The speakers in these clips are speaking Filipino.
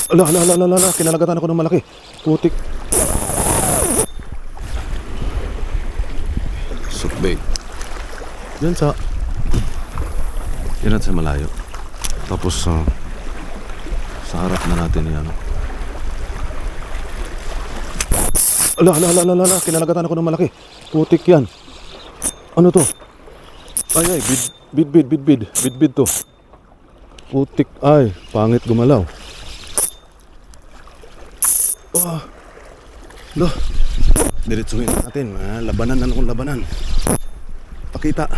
Ala, kinalagatan ako ng malaki. Putik. Sukbait. Yan sa malayo. Tapos sa harap na natin yan. Ala, kinalagatan ako ng malaki. Putik yan. Ano to? Ay, bidbid to. Putik, ay, pangit gumalaw. Diretsuhin natin. Labanan. Pakita.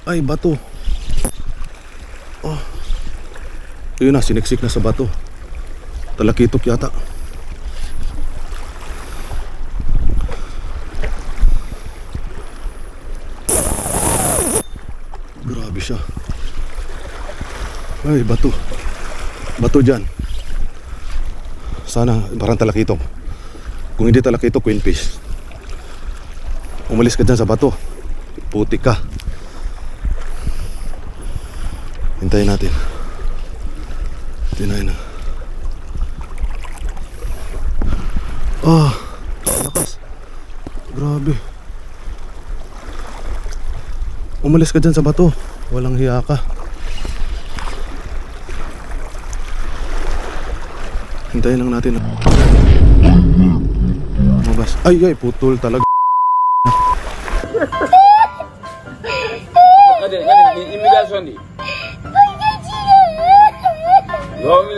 Ay, bato. Yun na, siniksik na sa bato. Talakitok yata. Grabe siya. Ay, bato. Bato dyan. Sana, parang talakitok. Kung hindi talakitok, queenfish. Umalis ka dyan sa bato. Putik ka. Hintayin natin. Tinayin na. Lakas. Grabe. Umalis ka dyan sa bato. Walang hiya ka. Hintayin lang natin. Mabas. Ay, putol talaga. Hadi, imitasyon di. Gawin mo